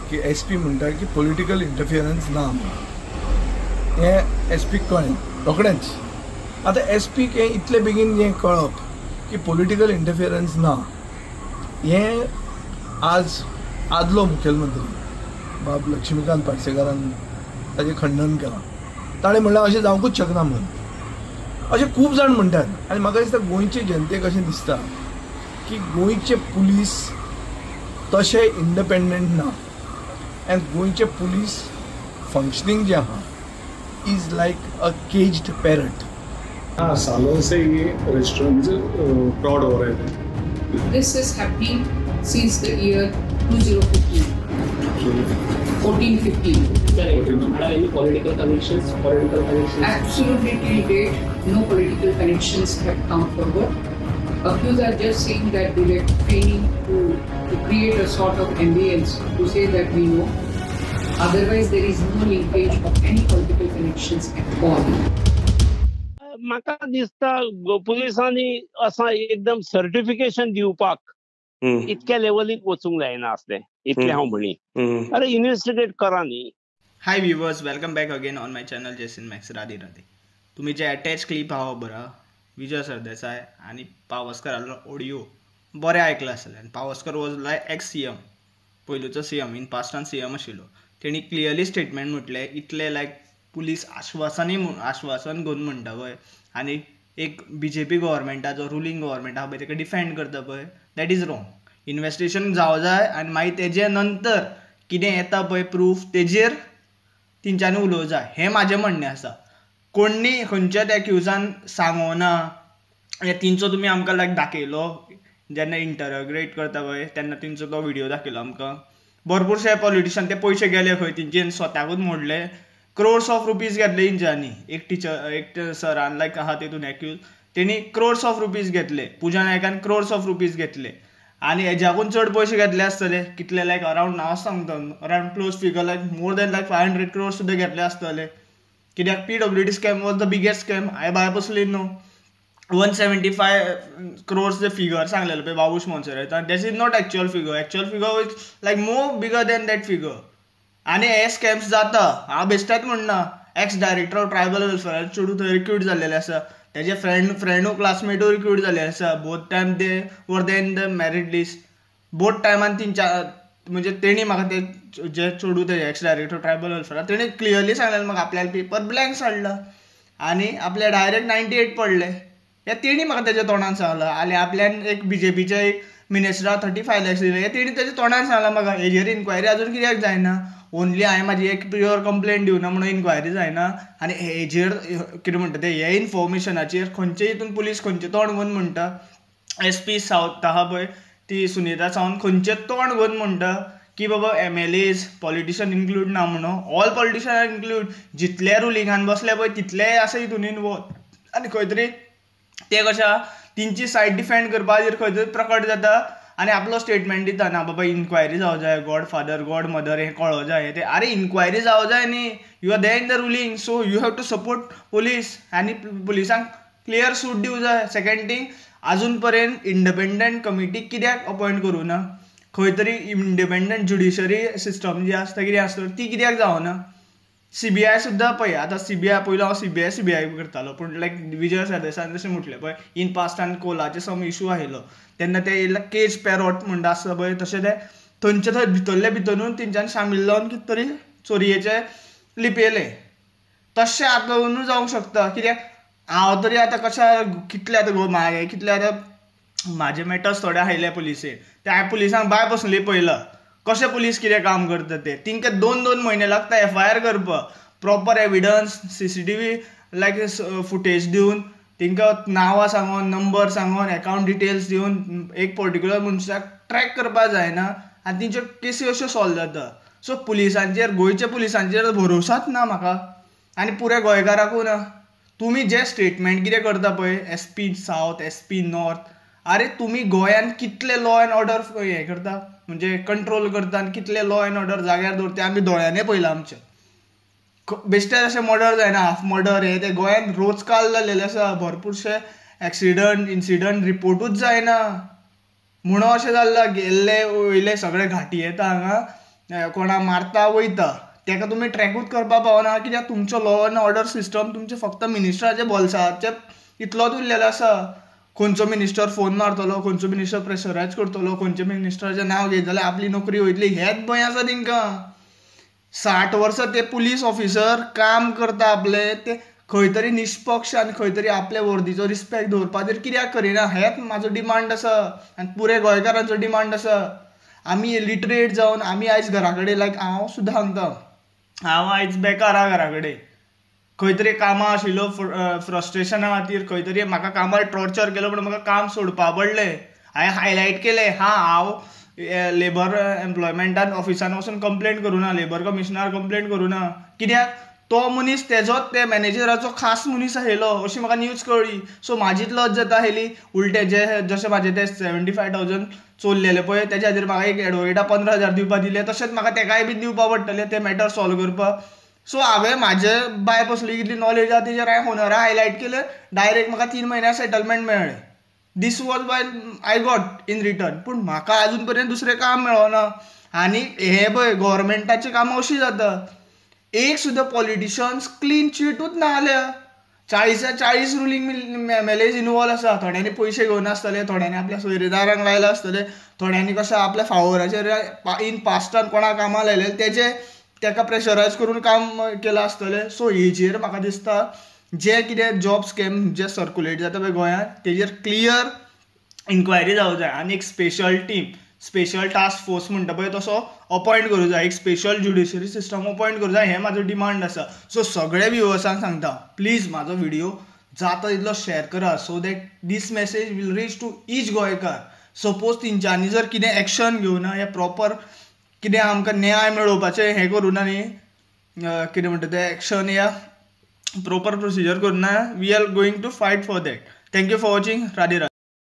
की SP म्हणटा की पॉलिटिकल इंटरफियरन्स ना हें SP कळ्ळें रोखडेंच. आतां SPक हें इतले बेगीन हें कळप की पॉलिटिकल इंटरफियरन्स ना हें आदलो मुखेलमंत्री बाब लक्ष्मीकांत पार्सेकारान ताजें खंडन केलां. ताणें म्हणलां अशें जावंकूच शकना म्हणून. अशें खूब जाण म्हणटात आनी म्हाका दिसता गोंयचे जनतेक अशें दिसता की गोंयचे पुलीस तशें इंडिपेंडंट ना एंड गोंयचे पुलीस फंक्शनिंग जे आहा is like a caged parrot. हाँ, सालों से ये रेस्टोरेंट फ्रॉड हो रहे थे. This is happening since the year 2015. 14-15. Any political connections? Absolutely till date, no political connections have come forward. Accused are just saying that they were training to create a sort of ambience to say that we know. Otherwise, there is no linkage of any political connections at all. म्हाका दिसता पुलिसांनी असा एकदम certification दिवपाक इतक्या लेवलीक वचूंक जायना आसलें इतलें हांव म्हणी. अरे इन्व्हेस्टिगेट करा न्ही. Hi viewers, welcome back again on my channel Jason Max. Radhe Radhe. तुम्ही जे अटॅच क्लिप आहा बरा विजय सरदेसाय आणि पावसकरालो ऑडियो बरें आयकला आसलें. आनी Pawaskar was like ex CM, पयलूचो CM इन पास्टान CM आशिल्लो. तेणी क्लियरली स्टेटमेंट म्हटलें इतले लायक पुलीस आश्वासन घेवन म्हणटा पळय आनी एक BJP गव्हर्मेंटाचो रुलींग गव्हर्मेंट आहा पळय ताका डिफेंड करता पळय, दॅट इज रॉंग. इन्व्हेस्टिगेशन जावं जाय आनी मागीर तेजे नंतर कितें येता पळय प्रूफ तेजेर तेंच्यांनी उलोवं जाय, हें म्हाजें म्हणणें आसा. कोणी खंयच्याच एक्युजान सांगो ना. तेंचो तुमी आमकां लायक दाखयलो जेन्ना इंटरोग्रेट करता पळय तेन्ना तेंचो तो व्हिडियो दाखयलो आमकां. भरपूरशे पॉलिटिशियन ते पयशे गेले खंय तेंचे स्वताकूच मोडले. क्रोर्स ऑफ रुपीज घेतले तेंच्यांनी. एक सरान लायक आहा तितून एक्यूज तेणी क्रोर्स ऑफ रुपीज घेतले. पुजा नायकान क्रोर्स ऑफ रुपीज घेतले आनी हेज्याकून चड पयशे घेतले आसतले कितले लायक अरावंड हांव सांगता अरावंड क्लोज फिगर लायक मोर दॅन लायक 500 crores सुद्दां घेतले आसतले. कित्याक PWD scam was the biggest scam. हांवें भायर बसलीं न्हू. 175 crores the figure सांगलेलो पळय बाबूश मोन्सेरातान. That is not actual figure is like more bigger than that figure. आनी हे स्कॅम्स जाता हांव बेश्टेच म्हणना. Ex director of tribal welfare चेडूं थंय रिक्रूट जाल्लेले आसा. तेजे फ्रेंडू क्लासमेटूय रिक्रूट जाल्ले आसा. Both time they were they in the merit list. Both टायमान तेंच्या म्हणजे तेणी म्हाका ते जे चेडूं ते एक्स डायरेक्टर ट्रायबल वेलफेअर तेणी क्लियरली सांगलेलें म्हाका आपल्याला पेपर ब्लँक हाडला आनी आपले डायरेक्ट 98 पडले. हे तेणी म्हाका तेज्या तोंडान सांगलां. आनी आपल्यान एक BJPच्या एक मिनिस्टराक 35 lakhs दिले हे तेणी तेज्या तोंडान सांगलां म्हाका. हेजेर इन्क्वायरी आजून कित्याक जायना? ओन्ली हांवें म्हाजी एक प्युअर कंप्लेंट दिवना म्हणून इन्क्वायरी जायना. आनी हेजेर कितें म्हणटा ते हे इन्फॉर्मेशनाचेर खंयचे हितून पुलीस खंयचें तोंड घेवन म्हणटा. SP सावथ आहा पळय ती सुनीता सावंत खंयचें तोंड घेवन म्हणटा की बाबा MLAs पॉलिटिशियन इन्क्लूड ना म्हणून. All politician include. जितले रुलिंगान बसले पळय तितले आसा हितून इनवॉल्व. आनी खंय तरी ते कशा तेंची सायड डिफेंड करपाचेर खंय तरी प्रकट जाता आनी आपलो स्टेटमेंट दिता ना बाबा इन्क्वायरी जावं जाय, गॉड फादर गॉड मदर हें कळो जाय. ते अरे इन्क्वायरी जावं जाय न्ही. You are there in the ruling so you have to support police आनी पुलिसांक क्लियर सूट दिवं जाय. सेकंड थिंग आजून पर्यंत इंडिपेंडंट कमिटी कित्याक अपॉयंट करूं ना? खंय तरी इंडिपेंडंट ज्युडिशरी सिस्टम जी आसता कितें आसता ती कित्याक जावना? CBI सुद्दां पळय आतां CBI पयलो हांव CBI करतालो पूण लायक विजय सरदेसायान जशें म्हटलें पळय इन पास्टान कोलाचे सम इशू आयलो तेन्ना ते केज पॅरॉट म्हणटा आसता पळय तशें ते थंयचे थंय भितरले भितरूच तेंच्यांनी शामील जावन कितें तरी चोरयेचे लिपयले. तशें आतां जावंक शकता. कित्याक हांव तरी आतां कशा कितले आतां कितले आतां म्हाजे मॅटर्स थोडे आयले पुलिसेन ते हांवें पुलिसांक भायर बसली पळयलां कशें पुलीस कितें काम करता ते. तेंका 2-2 म्हयने लागता FIR करपाक. प्रॉपर एविडन्स CCTV लायक फुटेज दिवन तेंकां नांवां सांगून नंबर सांगून अकावंट डिटेल्स दिवन एक पर्टिक्युलर मनशाक ट्रॅक करपाक जायना आनी तेंच्यो केसी अश्यो सॉल्व जाता. सो पुलिसांचेर गोंयच्या पुलिसांचेर भरोसाच ना म्हाका आनी पुऱ्या गोंयकाराकूय ना. तुमी जे स्टेटमेंट कितें करता पळय SP सावथ SP नॉर्थ अरे तुमी गोंयान कितले लॉ एंड ऑर्डर हें करता म्हणजे कंट्रोल करता आनी कितले लॉ एंड ऑर्डर जाग्यार दवरता आमी दोळ्यांनी पळयलां. आमच्या बेश्टे अशें मर्डर जायना हाफ मर्डर हे ते गोंयान रोजकाल जाल्लेले आसा. भरपूरशे एक्सिडंट इन्सिडंट रिपोर्टूच जायना म्हणून अशें जाल्ला. गेल्ले वयले सगळे घाटी येता हांगा कोणा मारता वयता तेका तुमी ट्रॅकूच करपा पावना, कित्याक तुमचो लॉ एंड ऑर्डर सिस्टम तुमचे फक्त मिनिस्टराचे बोल्साचे इतलोच उरलेलो आसा. खंयचो मिनिस्टर फोन मारतलो, खंयचो मिनिस्टर प्रेशरायज करतलो, खंयच्या मिनिस्टराचें नांव घेत जाल्यार आपली नोकरी वयतली, हेच भंय आसा तेंकां. 60 वर्सां ते पुलीस ऑफिसर काम करता आपले, ते खंय तरी निश्पक्ष आनी खंय तरी आपल्या वर्दीचो रिस्पेक्ट दवरपा खातीर कित्याक करिना, हेच म्हाजो डिमांड आसा आनी पुरे गोंयकारांचो डिमांड आसा. आमी लिटरेट जावन आमी आयज घरा कडेन लायक हांव सुद्दां सांगता, हांव आयज बेकार आहा घरा कडेन. खंय तरी कामां आशिल्लो फ्रस्ट्रेशना खातीर, खंय तरी म्हाका कामार टॉर्चर केलो म्हणून म्हाका काम सोडपा पडलें. हांवें हायलायट केलें, हांव लेबर एम्प्लॉयमेंटान ऑफिसान वचून कंप्लेंट करूं ना, लेबर कमिशनराक कंप्लेंट करूं ना, कित्याक तो मनीस तेजोच त्या मॅनेजराचो खास मनीस आशिल्लो अशी म्हाका न्यूज कळ्ळी. सो म्हाजीच लज जाता आसली. उलटे जशें म्हाजे ते 75,000 चोरलेले पळय तेच्या खातीर म्हाका एक एडवोकेटा 15,000 दिवपा दिले, तशेंच म्हाका तेकाय बी दिवपा पडटले ते मॅटर सॉल्व करपाक. सो हांवें म्हाजे बाय कसली कितली नॉलेज आहा तेजेर हांवें होनरा हायलायट केलें. डायरेक्ट म्हाका 3 म्हयन्या सेटलमेंट मेळ्ळें. This was by I got in return. पूण म्हाका आजून पर्यंत दुसरें काम मेळना. आनी हे पळय गव्हर्मेंटाची कामां अशीं जाता, एक सुद्दां पॉलिटिशियन्स क्लीन चिटूच ना जाल्या. 40 रुलींग MLAs इनवॉल्व आसा. थोड्यांनी पयशे घेवन आसतले, थोड्यांनी आपल्या सोयरेदारांक लायला आसतले, थोड्यांनी कशें आपल्या फावोराचेर इन पास्टान कोणाक कामां लायलेले तेका प्रेशरायज करून काम केलां आसतलें. सो हेजेर म्हाका दिसता जे कितें जॉब स्कॅम जे सर्क्युलेट जाता पळय गोंयांत तेजेर क्लियर इन्क्वायरी जावंक जाय आनी एक special team, special task force म्हणटा पळय तसो अपॉयंट करूं जाय, एक स्पेशल ज्युडिशरी सिस्टम अपॉयंट करूं जाय. हें म्हाजो डिमांड आसा. सो सगळे व्ह्युअर्सांक सांगता, प्लीज म्हाजो व्हिडिओ जाता तितलो शेअर करा, so that this message will reach to each गोंयकार. सपोज तेंच्यांनी जर कितें एक्शन घेवना या प्रॉपर कितें आमकां न्याय मेळोवपाचें हें करूना न्ही, कितें म्हणटा तें एक्शन या प्रॉपर प्रोसिजर करूना, we are going to fight for that. Thank you for watching. Radhe Radhe.